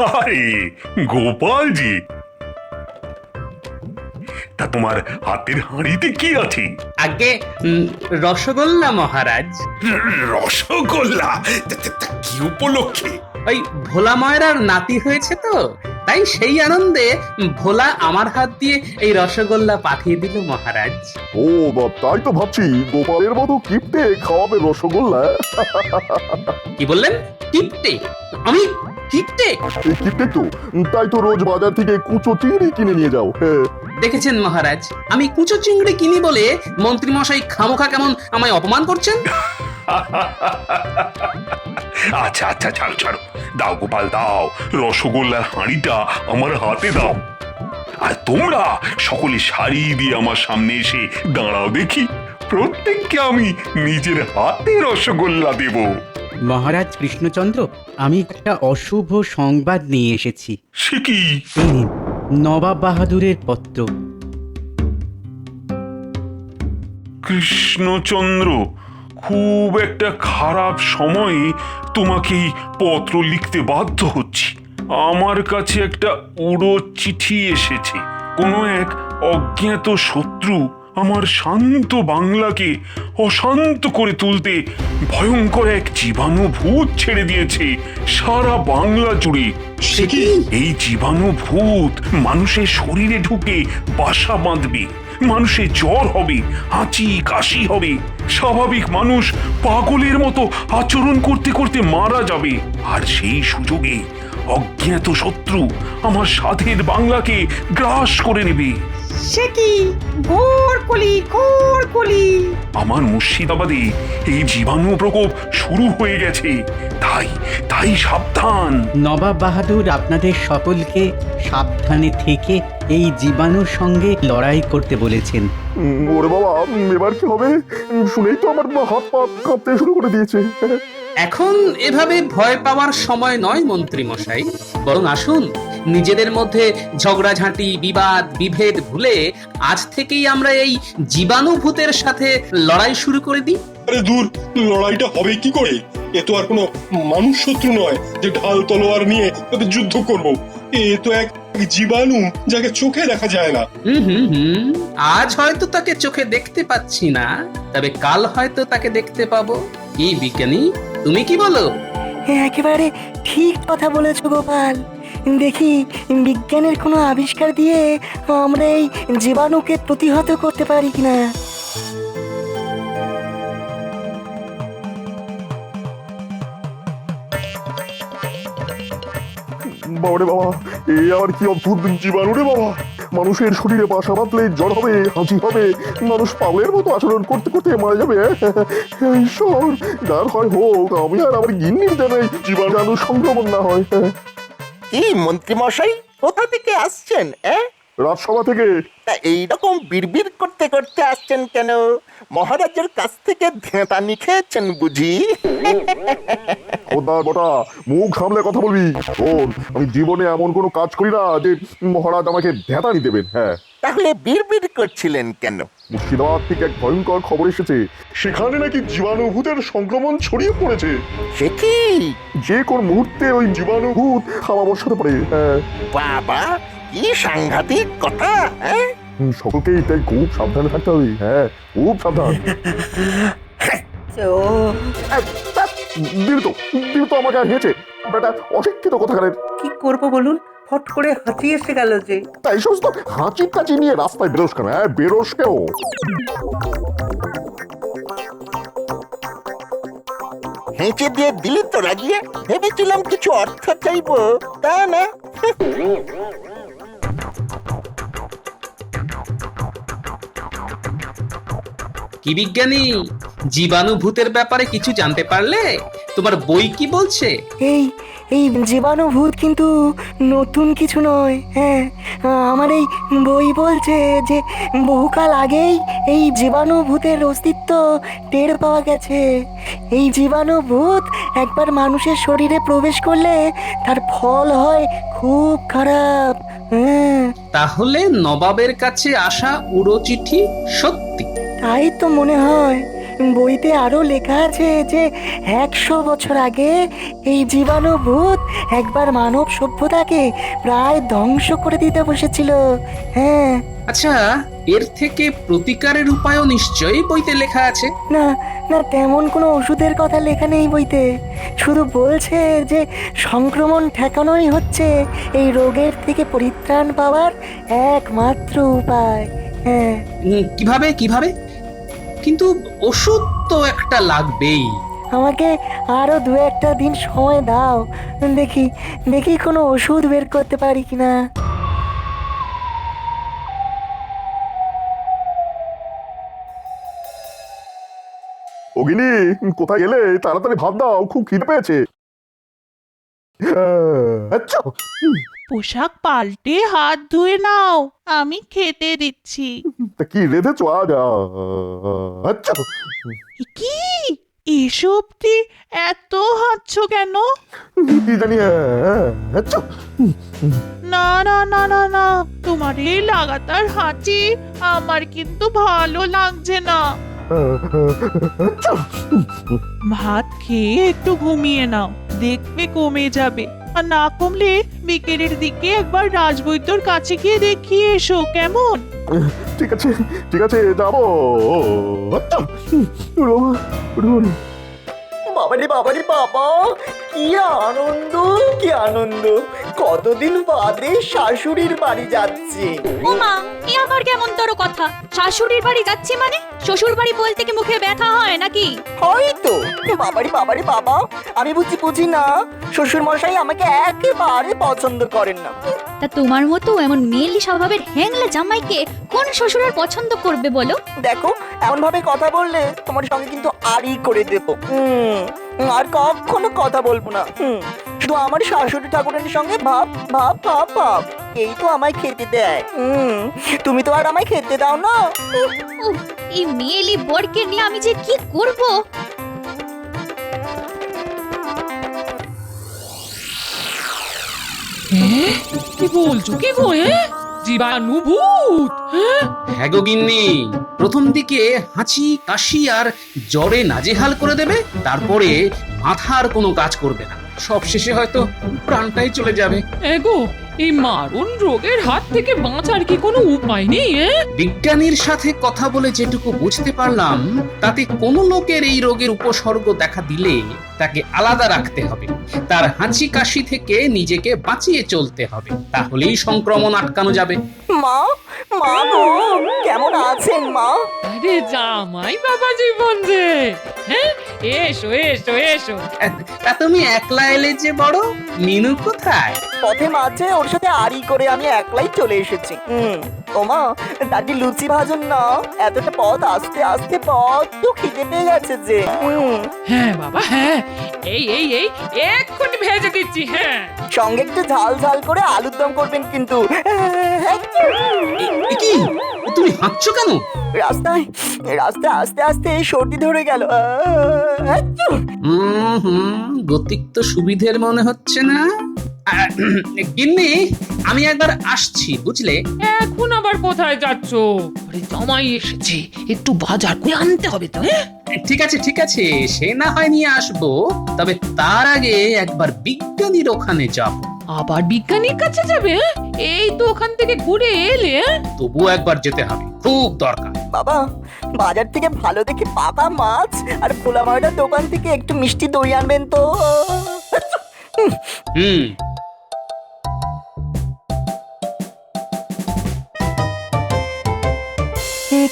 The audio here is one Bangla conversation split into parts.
আরে গোপালজি, তা তোমার হাতের হাঁড়িতে কি আছে? আগে রসগোল্লা মহারাজ। রসগোল্লা? তা কি উপলক্ষে? ওই ভোলা ময়রার নাতি হয়েছে তো, তাই সেই আনন্দে ভোলা আমার হাত দিয়ে এই রসগোল্লা পাঠিয়ে দিল মহারাজ। ও তাই তো ভাবছি গোপালের মতো কিপটে খাওয়াবে রসগোল্লা। কি বললেন? কিপটে? আমি কিপটে? এই কিপটে তো, তাই তো রোজ বাজার থেকে কুচো চিংড়ি কিনে নিয়ে যাও। হ্যাঁ, দেখেছেন মহারাজ, আমি কুচো চিংড়ি কিনি বলে মন্ত্রী মশাই খামোখা কেমন আমায় অপমান করছেন। আচ্ছা আচ্ছা, ছাড়ো ছাড়ো, দাও গোপাল দাও, রসগোল্লার হাঁড়িটা আমার হাতে দাও। আর তোমরা সকলে সারি দিয়ে আমার সামনে এসে দাঁড়াও দেখি, প্রত্যেককে আমি নিজের হাতে রসগোল্লা দেব। মহারাজ কৃষ্ণচন্দ্র, আমি একটা অশুভ সংবাদ নিয়ে এসেছি। সে কি? এই নিন, নবাব বাহাদুরের পত্র। কৃষ্ণচন্দ্র, খুব একটা খারাপ সময়ে তোমাকে এই পত্র লিখতে বাধ্য হচ্ছি। আমার কাছে একটা উড়ো চিঠি এসেছে। কোনো এক অজ্ঞাত শত্রু আমার শান্ত বাংলাকে অশান্ত করে তুলতে ভয়ঙ্কর এক জীবাণু ভূত ছেড়ে দিয়েছে সারা বাংলা জুড়ে। সে কি? এই জীবাণু ভূত মানুষের শরীরে ঢুকে বাসা বাঁধবে, মানুষের জ্বর হবে, হাঁচি কাশি হবে, স্বাভাবিক মানুষ পাগলের মতো আচরণ করতে করতে মারা যাবে। আর সেই সুযোগে অজ্ঞাত শত্রু আমার সাধের বাংলাকে গ্রাস করে নেবে। সে কি? ঘোর কলি। আমার মুর্শিদাবাদে এই জীবাণু প্রকোপ শুরু হয়ে গেছে, তাই তাই সাবধান। নবাব বাহাদুর আপনাদের সকলকে সাবধানে থেকে এই জীবাণুর সঙ্গে লড়াই করতে বলেছেন। ওরে বাবা, এবার কি হবে? শুনেই তো আমার হাত পা কাঁপতে শুরু করে দিয়েছে। এখন এভাবে ভয় পাওয়ার সময় নয় মন্ত্রী মশাই, বরং আসুন নিজেদের মধ্যে ঝগড়াঝাঁটি বিবাদ বিভেদ ভুলে আজ থেকেই আমরা এই জীবাণু ভূতের সাথে লড়াই শুরু করে দিই। আরে দূর, লড়াইটা হবে কি করে? এ তো আর কোনো মানুষ শত্রু নয় যে ঢাল তলোয়ার নিয়ে তাদের যুদ্ধ করব। এ তো এক জীবাণু, যাকে চোখে দেখা যায় না। হুম, আজ হয়তো তাকে চোখে দেখতে পাচ্ছি না, তবে কাল হয়তো তাকে দেখতে পাবো। কি বিজ্ঞানী, তুমি কি বলো? একেবারে ঠিক কথা বলেছো গোপাল। দেখি বিজ্ঞানের কোনো আবিষ্কার দিয়ে আমরা এই জীবাণুকে প্রতিহত করতে পারি কিনা। বাবারে বাবা, এই আবার কি অদ্ভুত জীবাণু রে বাবা! মানুষের শরীরে বাসা বাঁধলে জ্বর হবে, হাঁচি হবে, মানুষ পাগলের মতো আচরণ করতে করতে মারা যাবে। ঈশ্বর, যার হয় হোক, আমি আর আমার গিন্নির যেন এই জীবাণু সংক্রমণ না হয়। কি মন্ত্রী মশাই, কোথা থেকে আসছেন? রাজসভা থেকে। তা এইরকম বিড়বিড় করতে করতে আসছেন কেন? মহারাজের কাছ থেকে ধ্যাতানি খেয়েছেন বুঝি? খোদার বটা, মুখ সামলে কথা বলবি। শোন, আমি জীবনে এমন কোনো কাজ করি না যে মহারাজ আমাকে ধ্যাতানি দেবেন। হ্যাঁ, তাহলে বিড়বিড় করছিলেন কেন? মুর্শিদাবাদ থেকে এক ভয়ঙ্কর খবর এসেছে, সেখানে নাকি জীবাণুভূতের সংক্রমণ ছড়িয়ে পড়েছে। সে কি? যে কোন মুহূর্তে ওই জীবাণুভূত হাওয়া বসাতে পারে। হ্যাঁ, বাবা, কি সাংঘাতিক কথা! সকলকেই তাই খুব সাবধানে থাকতে হবে। হ্যাঁ, খুব সাবধান। দিল তো আমাকে আর হেঁচে বেটা অশিক্ষিত কোথাকারের। কি করবো বলুন, ফট করে হাঁচি এসে গেল যে। তাই সমস্ত হাঁচি কাচি নিয়ে রাস্তায় বেরোস কেন? হ্যাঁ, বেরোস কেন? হেঁচে দিয়ে দিলি তো রাগিয়ে, ভেবেছিলাম কিছু অর্থ চাইবো, তা না। কি বিজ্ঞানী, জীবাণু ভূতের ব্যাপারে কিছু জানতে পারলে? তোমার বই কি বলছে? এই এই জীবাণু ভূত কিন্তু নতুন কিছু নয়। হ্যাঁ, আমার এই বই বলছে যে বহুকাল আগেই এই জীবাণু ভূতের অস্তিত্ব টের পাওয়া গেছে। এই জীবাণু ভূত একবার মানুষের শরীরে প্রবেশ করলে তার ফল হয় খুব খারাপ। হ্যাঁ, তাহলে নবাবের কাছে আসা উড়ো চিঠি সত্যি? তাই তো মনে হয়। বইতে আরো লেখা আছে যে 100 বছর আগে এই জীবাণু ভূত একবার মানব সভ্যতাকে প্রায় ধ্বংস করে দিতে বসেছিল। হ্যাঁ। আচ্ছা, এর থেকে প্রতিকারের উপায়ও নিশ্চয়ই বইতে লেখা আছে। না না, তেমন কোনো ওষুধের কথা লেখা নেই বইতে। শুধু বলছে যে সংক্রমণ ঠেকানোই হচ্ছে এই রোগের থেকে পরিত্রাণ পাওয়ার একমাত্র উপায়। হ্যাঁ। কিভাবে কিভাবে? কিন্তু ওষুধ তো একটা লাগবেই। আমাকে আরো 2-1টা দিন সময় দাও, দেখি দেখি কোনো ওষুধ বের করতে পারি কিনা। অগিনি, কোথায় গেলে? তাড়াতাড়ি ভাত দাও, খুব খিদে পেয়েছে। আচ্ছা। পোশাক পাল্টে হাত ধুয়ে নাও, আমি খেতে দিচ্ছি। তা কি রেঁধেছো আজ? আচ্ছা। কি এসবটি এত হাঁটছো কেন? কি জানি। আচ্ছা। না না না না না, তোমার এই লাগাতার হাঁচি আমার কিন্তু ভালো লাগছে না। আচ্ছা। ভাত খেয়ে একটু ঘুমিয়ে নাও, দেখবে কমে যাবে। আর না কমলে বিকেলের দিকে একবার রাজবৈদ্যর কাছে গিয়ে দেখিয়ে এসো, কেমন? ঠিক আছে ঠিক আছে, যাবো। আচ্ছা। বাবারে বাবারে বাবা, কি আনন্দ কি আনন্দ! কতদিন বাদে শাশুড়ির বাড়ি যাচ্ছি। ও মা, এ আবার কেমন তোর কথা? শাশুড়ির বাড়ি যাচ্ছি মানে? শ্বশুর বাড়ি বলতে কি মুখে ব্যথা হয় নাকি? হয়তো। বাবারে বাবারে বাবা, আমি বুঝি না, শ্বশুর মশাই আমাকে একেবারে পছন্দ করেন না। তা তোমার মতো এমন মেয়েলি স্বভাবের হ্যাংলা জামাইকে কোন শ্বশুর আর পছন্দ করবে বলো? দেখো, এমন ভাবে কথা বললে তোমার সঙ্গে কিন্তু আরই করে দেব। আর কখনো কথা বলবো না। শুধু আমার শাশুড়ি ঠাকুরের সঙ্গে ভাব ভাব ভাব ভাব, এই তো আমায় খেতে দেয়। তুমি তো আর আমায় খেতে দাও না। উফ, এই মেয়েলি বরকে নিয়ে আমি যে কি করব। কি বলছো কি গো? জীবাণু ভূত? হ্যাঁ গো গিন্নি, প্রথম দিকে হাঁচি কাশি আর জ্বরে নাজেহাল করে দেবে, তারপরে মাথার কোনো কাজ করবে না, সব শেষে হয়তো প্রাণটাই চলে যাবে। এগো, এই মারণ রোগের হাত থেকে বাঁচার কি কোনো উপায় নেই? বিজ্ঞানীর সাথে কথা বলে যেটুকু বুঝতে পারলাম, তাতে কোনো লোকের এই রোগের উপসর্গ দেখা দিলে তাকে আলাদা রাখতে হবে, তার হাঁচি কাশি থেকে নিজেকে বাঁচিয়ে চলতে হবে, তাহলেই সংক্রমণ আটকানো যাবে। মা, মা গো, কেমন আছেন মা? আরে জামাই বাবা জীবন যে, হ্যাঁ এসো এসো এসো। তা তুমি একলা এলে যে বড়, মিনু কোথায়? পথে মাঝে ওর সাথে আড়ি করে আমি একলাই চলে এসেছি। ওমা, দাদি লুচি ভাজুন না, এতটা পথ আসতে আসতে বড্ড খিদে পেয়ে গেছে যে। হ্যাঁ বাবা হ্যাঁ, এই এই এই এক্ষুনি ভেজে দিচ্ছি। হ্যাঁ, সঙ্গে একটু ঝাল ঝাল করে আলুর দম করবেন কিন্তু। কি তুমি হাঁটছো কেন? রাস্তায় রাস্তায় আস্তে আস্তে সর্দি ধরে গেল। গতিক তো সুবিধের মনে হচ্ছে না। গিন্নি, আমি একবার আসছি, বুঝলে? এখন আবার কোথায় যাচ্ছ? আরে জামাই এসেছে, একটু বাজার করে আনতে হবে তো। ঠিক আছে ঠিক আছে, সে না হয় নিয়ে আসবো, তবে তার আগে একবার বিজ্ঞানীর ওখানে যাব। আবার বিজ্ঞানীর কাছে যাবে? এই তো ওখান থেকে ঘুরে এলে। তবুও একবার যেতে হবে, খুব দরকার। বাবা, বাজার থেকে ভালো দেখে পাকা মাছ আর খোলা মাটার দোকান থেকে একটু মিষ্টি দই আনবেন তো।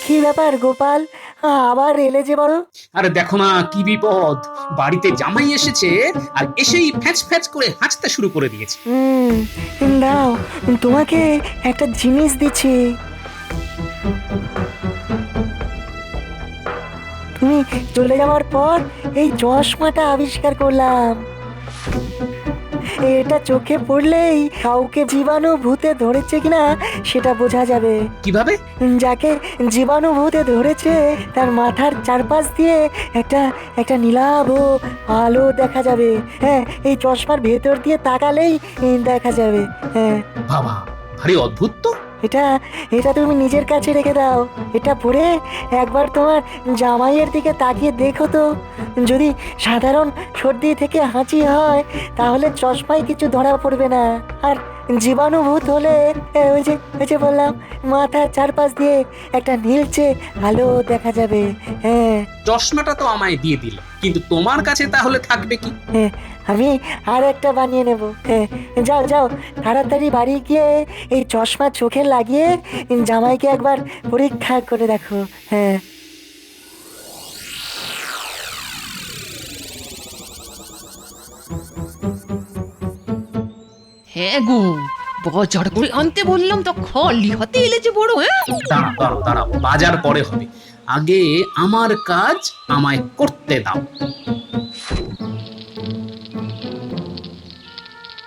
কি ব্যাপার গোপাল, আবার এলে যে বড়? আরে দেখো না কি বিপদ, বাড়িতে জামাই এসেছে আর এসেই ফ্যাচ ফ্যাচ করে হাঁচতে শুরু করে দিয়েছে। দাও, তোমাকে একটা জিনিস দিচ্ছি। তুমি চলে যাওয়ার পর এই চশমাটা আবিষ্কার করলাম। এটা চোখে পড়লেই কাউকে জীবাণু ভূতে ধরেছে কিনা সেটা বোঝা যাবে। কিভাবে? যাকে জীবাণু ভূতে ধরেছে তার মাথার চারপাশ দিয়ে একটা একটা নীলাভ আলো দেখা যাবে। হ্যাঁ, এই চশমার ভেতর দিয়ে তাকালেই দেখা যাবে। হ্যাঁ বাবা, ভারী অদ্ভুত তো। এটা এটা তুমি নিজের কাছে রেখে দাও। এটা পড়ে একবার তোমার জামাইয়ের দিকে তাকিয়ে দেখো তো, যদি সাধারণ সর্দি থেকে হাঁচি হয় তাহলে চশমায় কিছু ধরা পড়বে না, আর জীবাণুভূত হলে ওই যে বললাম, মাথার চারপাশ দিয়ে একটা নীলচে আলো দেখা যাবে। হ্যাঁ চশমাটা তো আমায় দিয়ে দিল, কিন্তু তোমার কাছে তাহলে থাকবে কি? হ্যাঁ, আমি আর একটা বানিয়ে নেব। হ্যাঁ, যাও যাও, তাড়াতাড়ি বাড়ি গিয়ে এই চশমা চোখে লাগিয়ে জামাইকে একবার পরীক্ষা করে দেখো। হ্যাঁ হ্যাঁ গো, বাজার করে আনতে বললাম তো খালি হাতে এলে যে বড়। হ্যাঁ, দাঁড়াও, বাজার পরে হবে, আগে আমার কাজ আমায় করতে দাও।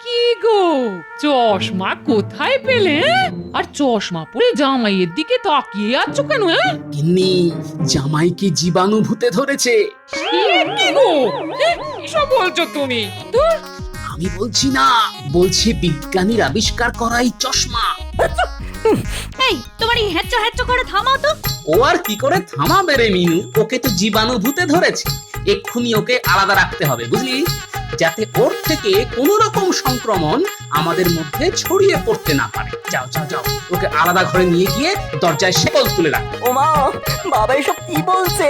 কি গো, চশমা কোথায় পেলে? আর চশমা পরে জামাইয়ের দিকে তাকিয়ে আছো কেন? গিন্নি, জামাইকে জীবাণুভূতে ধরেছে। কি গো, এসব বলছো তুমি? ধুর, আমি বলছি না, বলছি বিজ্ঞানীর আবিষ্কার করা এই চশমা। এই তোমার এই হ্যাচ্চা হ্যাচ্চা করে থামাও তো। ও আর কি করে থামাবে রে মিনু, ওকে তো জীবাণুভূতে ধরেছে, এক্ষুনি ওকে আলাদা রাখতে হবে, বুঝলি, যাতে ওর থেকে কোন রকম সংক্রমণ আমাদের মধ্যে ছড়িয়ে পড়তে না পারে। যাও যাও যাও, ওকে আলাদা ঘরে নিয়ে গিয়ে দরজায় শেকল তুলে রাখ। ও মা, বাবা এসব কি বলছে?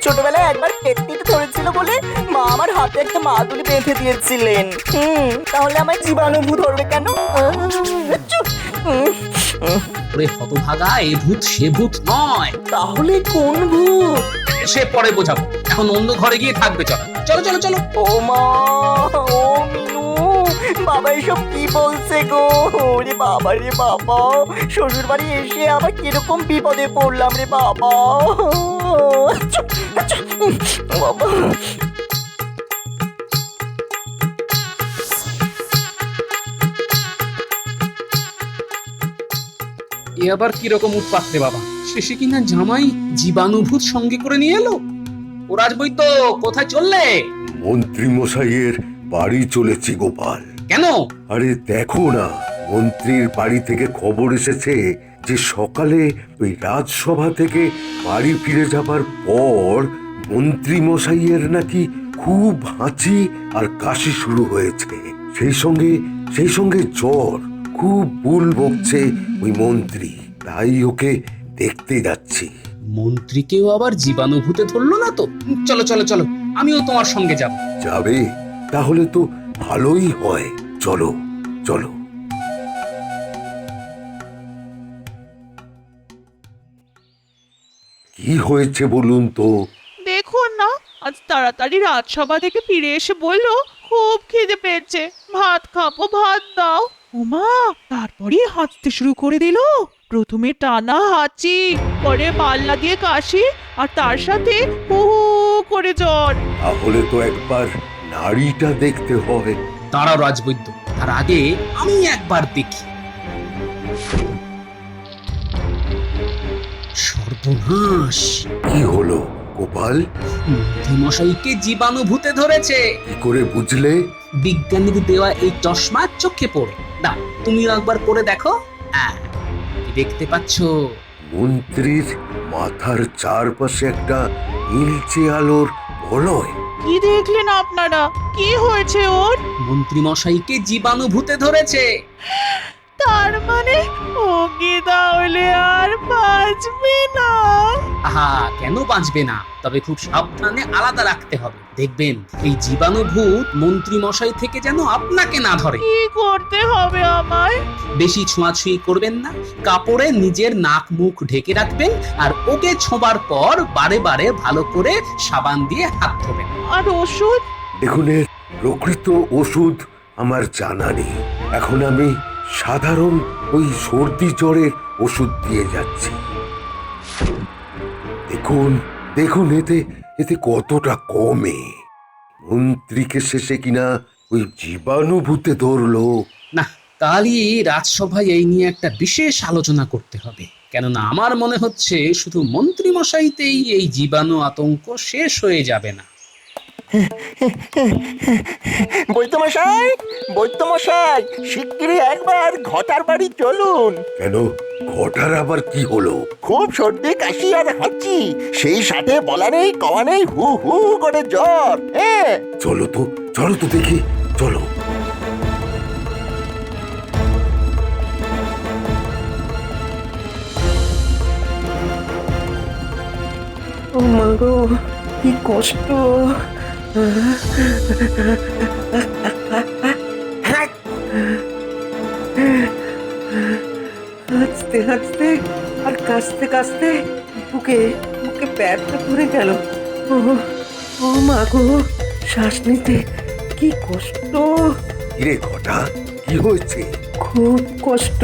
ছোটবেলায় একবার পেটনিতে ধরেছিল বলে মা আমার হাতে একটা মাদুলি বেঁধে দিয়েছিলেন। তাহলে আমার জীবাণু ধরবে কেন? ওরে হতভাগা, এ ভূত সে ভূত নয়। তাহলে কোন ভূত? সে পরে বোঝাবো, এখন অন্য ঘরে গিয়ে থাকবে। চলো চলো চলো চলো। ও মা, ও মিনু, বাবা এসব কি বলছে গো? ওরে বাবা রে বাবা, শ্বশুর বাড়ি এসে আবার কিরকম বিপদে পড়লাম রে বাবা। বাবা, এ আবার কিরকম উৎপাত রে বাবা, শেষে কিনা জামাই জীবাণুভূত সঙ্গে করে নিয়ে এলো। ও রাজবৈদ্য, কোথায় চললে? মন্ত্রী মশাইয়ের বাড়ি চলেছি গোপাল। কেন? আরে দেখো না, মন্ত্রীর বাড়ি থেকে খবর এসেছে যে সকালে ওই রাজসভা থেকে বাড়ি ফিরে যাবার পর মন্ত্রী মশাইয়ের নাকি খুব হাঁচি আর কাশি শুরু হয়েছে, সেই সঙ্গে জ্বর, খুব ভুল বকছে ওই মন্ত্রী, তাই ওকে দেখতে যাচ্ছি। মন্ত্রীকেও আবার জীবাণুভূতে ধরলো না তো? চলো চলো চলো, আমিও তোমার সঙ্গে যাব। যাবে? তাহলে তো ভালোই হয়, চলো চলো। কি হয়েছে বলুন তো? দেখুন না, আজ তাড়াতাড়ি রাজসভা থেকে ফিরে এসে বলল খুব খিদে পেয়েছে, ভাত খাবো, ভাত দাও। ওমা, তারপরেই হাঁচতে শুরু করে দিল। প্রথমে টানা হাঁচি, পরে পাল্লা দিয়ে কাশি, আর তার সাথে হু হু করে জ্বর। তাহলে তো একবার নাড়িটা দেখতে হয়। দাঁড়াও রাজবৈদ্য, তার আগে আমি একবার দেখি। সর্বনাশ! কি হলো গোপাল? মন্ত্রীমশাইকে জীবাণুভূতে ধরেছে। কি করে বুঝলে? বিজ্ঞানীর দেওয়া এই চশমা চোখে পড়ে। না, তুমিও একবার পরে দেখো। কি দেখতে পাচ্ছ? মন্ত্রীর মাথার চারপাশে একটা নীলচে আলোর বলয়। কি দেখলেন আপনারা? কি হয়েছে ওর? মন্ত্রীমশাইকে জীবাণুভূতে ধরেছে। তার মানে ও কি তাহলে আর বাঁচবে না? আহা, কেন বাঁচবে না? তবে খুব সাবধানে আলাদা রাখতে হবে। দেখবেন এই জীবাণুভূত মন্ত্রী মশাই থেকে যেন আপনাকে না ধরে। কি করতে হবে আমায়? বেশি ছোঁয়াছুঁয়ি করবেন না, কাপড়ে নিজের নাক মুখ ঢেকে রাখবেন, আর ওকে ছোঁবার পর বারে বারে ভালো করে সাবান দিয়ে হাত ধোবেন। আর ওষুধ? দেখুন, এর প্রকৃত ওষুধ আমার জানা নেই। এখন আমি সাধারণ ওই সর্দি জ্বরের ওষুধ দিয়ে যাচ্ছি। দেখুন দেখুন, এতে কতটা কমে। মন্ত্রীকে শেষে কিনা ওই জীবাণুভূতে ধরলো। না, কালই রাজসভায় এই নিয়ে একটা বিশেষ আলোচনা করতে হবে, কেননা আমার মনে হচ্ছে শুধু মন্ত্রী মশাইতেই এই জীবাণু আতঙ্ক শেষ হয়ে যাবে না। বৈদ্যমশাই, বৈদ্যমশাই, শিগগিরই একবার ঘটার বাড়ি চলুন। কেন ঘটার আবার কি হলো? খুব সর্দি কাশি আর হাঁচি, সেই সাথে বলা নেই কওয়া নেই হু হু করে জ্বর। হ্যাঁ, চলো তো দেখি, চলো। ও মা গো, কি কষ্ট। হাঁচতে হাঁচতে আর কাশতে কাশতে বুকে বুকে ব্যথা ধরে গেল। ও ও মা গো, শ্বাস নিতে কি কষ্ট, কিরে ঘটা, কি হয়েছে? খুব কষ্ট।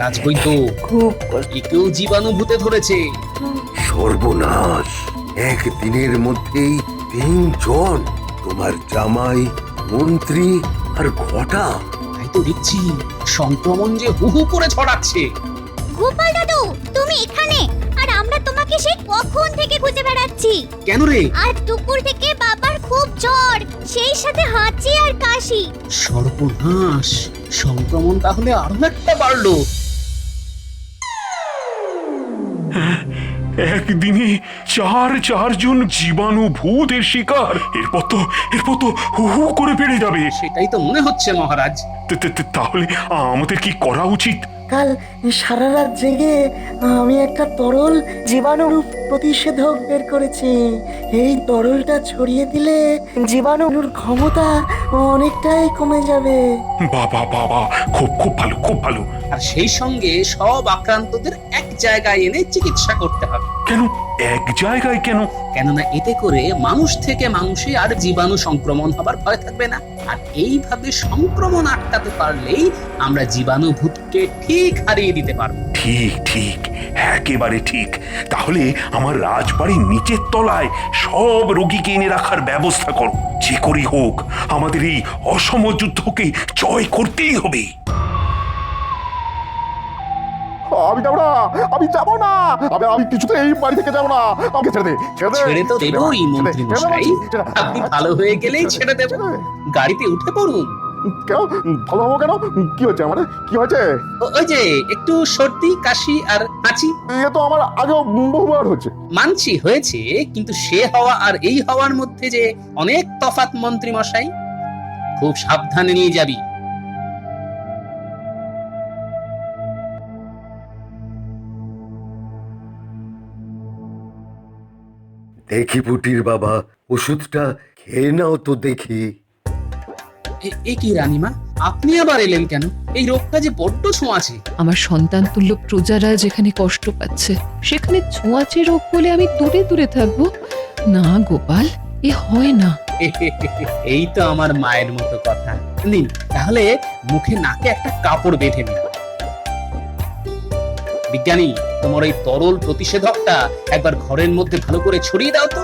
রাজবৈদ্য, খুব কষ্ট। একেও জীবাণুভূতে ধরেছে। সর্বনাশ, একদিনের মধ্যেই 3 জন, তোমার জামাই, মন্ত্রী আর ঘটা। তাই তো দেখছি, সংক্রমণ যে হু হু করে ছড়াচ্ছে। গোপাল দাদু, তুমি এখানে, আর আমরা তোমাকে সেই কখন থেকে খুঁজে বেড়াচ্ছি। কেন রে? আর দুপুর থেকে বাবার খুব জ্বর, সেই সাথে হাঁচি আর কাশি। সর্বনাশ, সংক্রমণ তাহলে আরো একটা বাড়লো। একদিনে 4 জন জীবাণুভূতের শিকার। এরপর তো হু হু করে বেড়ে যাবে। সেটাই তো মনে হচ্ছে মহারাজ। তাহলে আমাদের কি করা উচিত? কাল সারা রাত জেগে আমি একটা তরল জীবাণু প্রতিষেধক বের করেছি। এই তরলটা ছড়িয়ে দিলে জীবাণুর ক্ষমতা অনেকটাই কমে যাবে। বাবা, খুব ভালো। আর সেই সঙ্গে সব আক্রান্তদের এক জায়গায় এনে চিকিৎসা করতে হবে। কেন এক জায়গায় কেন? কেননা এতে করে মানুষ থেকে মানুষে আর জীবাণু সংক্রমণ হবার ভয় থাকবে না। আর এইভাবে সংক্রমণ আটকাতে পারলেই আমরা জীবাণুভূতকে ঠিক হারিয়ে দিতে পারবো। ঠিক, একেবারে ঠিক। তাহলে আমার রাজবাড়ির নিচের তলায় সব রোগীকে এনে রাখার ব্যবস্থা করো। যে করেই হোক আমাদের এই অসম যুদ্ধকে জয় করতেই হবে। আমি যাবো না, আমি যাবো না, আমি কিছুতে এই বাড়ি থেকে যাবো না। আমাকে ছেড়ে দে, ছেড়ে তো দেবই মন্ত্রী মশাই, আপনি ভালো হয়ে গেলেই ছেড়ে দেব। গাড়িতে উঠে পড়ুন। কেন ভালো হবো কেন? কি হচ্ছে আমার? কি হয়েছে? ওই যে একটু সর্দি কাশি আর হাঁচি। এ তো আমার আগেও বহুবার হচ্ছে। মানছি হয়েছে, কিন্তু সে হওয়া আর এই হওয়ার মধ্যে যে অনেক তফাৎ মন্ত্রী মশাই। খুব সাবধানে নিয়ে যাবি। দেখি পুটির বাবা, ওষুধটা খেয়ে নাও তো দেখি। এ কি রানীমা, আপনি আবার এলেন কেন? এই রোগটা যে বড্ড ছোঁয়াছে। আমার সন্তান তুল্য প্রজারা যেখানে কষ্ট পাচ্ছে, সেখানে ছোঁয়াচে রোগ বলে আমি দূরে দূরে থাকবো? না গোপাল, এ হয় না। এই তো আমার মায়ের মতো কথা। নিন, তাহলে মুখে নাকে একটা কাপড় বেঁধে নিন। বিজ্ঞানী, তোমার এই তরল প্রতিষেধকটা একবার ঘরের মধ্যে ভালো করে ছড়িয়ে দাও তো।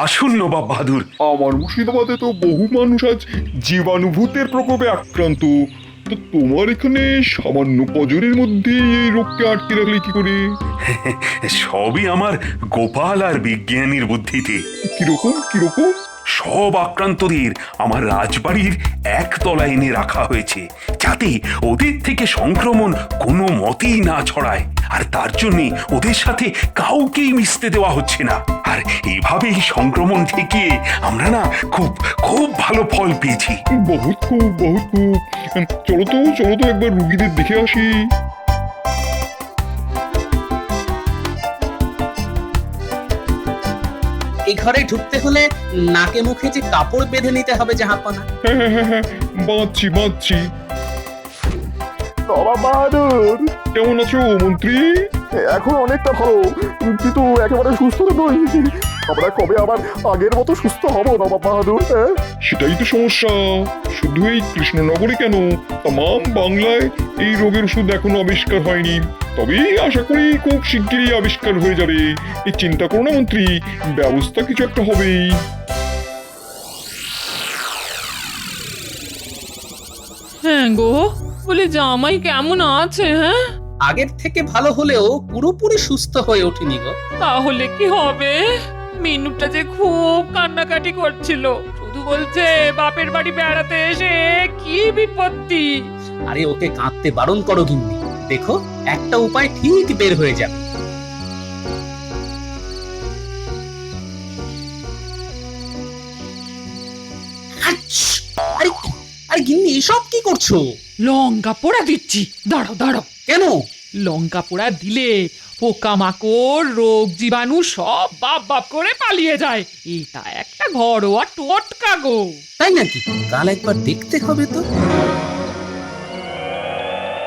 আসুন নবাব বাহাদুর। আমার মুর্শিদাবাদে তো বহু মানুষ আজ জীবাণুভূতের প্রকোপে আক্রান্ত। তো তোমার এখানে সামান্য পজরের মধ্যে এই রোগকে আটকে রাখলে কি করে? সবই আমার গোপাল আর বিজ্ঞানীর বুদ্ধিতে। কিরকম? সব আক্রান্তদের আমার রাজবাড়ির একতলায় এনে রাখা হয়েছে, যাতে ওদের থেকে সংক্রমণ কোনো মতেই না ছড়ায়। আর তার জন্য ওদের সাথে কাউকেই মিশতে দেওয়া হচ্ছে না। আর এভাবেই সংক্রমণ থেকে আমরা না খুব ভালো ফল পেয়েছি। বহুত খুব। চলো তো একবার রুগীদের দেখে আসি। এই ঘরে ঢুকতে হলে নাকে মুখে যে কাপড় বেঁধে নিতে হবে জাহাপনা। হ্যাঁ, বাঁধছি। নবাব বাহাদুর, কেমন আছো মন্ত্রী? এখন অনেকটা ভালো, কিন্তু একেবারে সুস্থ তো নই। আমরা কবে আবার আগের মতো সুস্থ হব নবাব বাহাদুর? সেটাই তো সমস্যা। শুধু এই কৃষ্ণনগরে কেন, তাম বাংলায় এই রোগের ওষুধ এখনো আবিষ্কার হয়নি। তবে আশা করি খুব শিগগিরই আবিষ্কার হয়ে যাবে। এই চিন্তা করো না মন্ত্রী, ব্যবস্থা কিছু একটা হবেই। হ্যাঁ গো, বলে জামাই কেমন আছে? হ্যাঁ, আগের থেকে ভালো হলেও পুরোপুরি সুস্থ হয়ে ওঠেনি গো। তাহলে কি হবে? মিনুটা যে খুব কান্নাকাটি করছিল, শুধু বলছে বাপের বাড়ি বেড়াতে এসে কি বিপত্তি। আরে ওকে কাঁদতে বারণ করো গিন্নি, দেখো একটা উপায় ঠিক বের হয়ে যাবে। আচ্ছ! আরে আরে গিন্নি এসব কি করছো? লঙ্কা পোড়া দিচ্ছি, দাঁড়াও দাঁড়াও। কেন? লঙ্কা পোড়া দিলে পোকামাকড় রোগ জীবাণু সব বাপ বাপ করে পালিয়ে যায়। এটা একটা ঘরোয়া টোটকা গো। তাই নাকি? কাল একবার দেখতে হবে তো।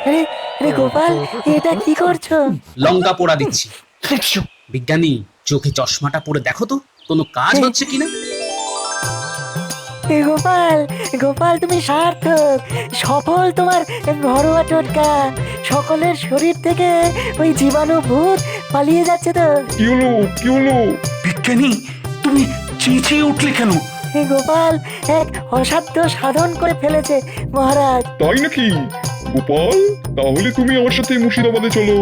আরে আরে গোপাল, এটা কি করছো? লঙ্কা পোড়া দিচ্ছি। বিজ্ঞানী, চোখে চশমাটা পরে দেখো তো কোনো কাজ হচ্ছে কিনা। গোপাল গোপাল, তুমি সার্থক, সফল তোমার ঘরোয়া টোটকা। সকলের শরীর থেকে ওই জীবাণু ভূত পালিয়ে যাচ্ছে তো। কি হলো কি হলো? বিজ্ঞানী, তুমি চেঁচিয়ে উঠলে কেন? গোপাল এক অসাধ্য সাধন করে ফেলেছে মহারাজ। তাই নাকি? গোপাল, তাহলে তুমি আমার সাথে মুর্শিদাবাদে চলো।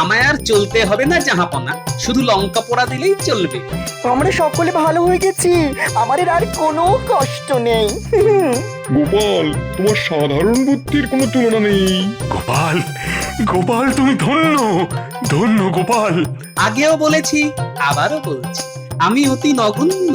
আমায় আর চলতে হবে না জাহাপনা, শুধু লঙ্কা পোড়া দিলেই চলবে। আমরা সকলে ভালো হয়ে গেছি, আমাদের আর কোনো কষ্ট নেই। গোপাল, তোমার সাধারণ বুদ্ধির কোনো তুলনা নেই। গোপাল, গোপাল তুমি ধন্য, ধন্য গোপাল। আগেও বলেছি, আবারও বলছি, আমি অতি নগণ্য,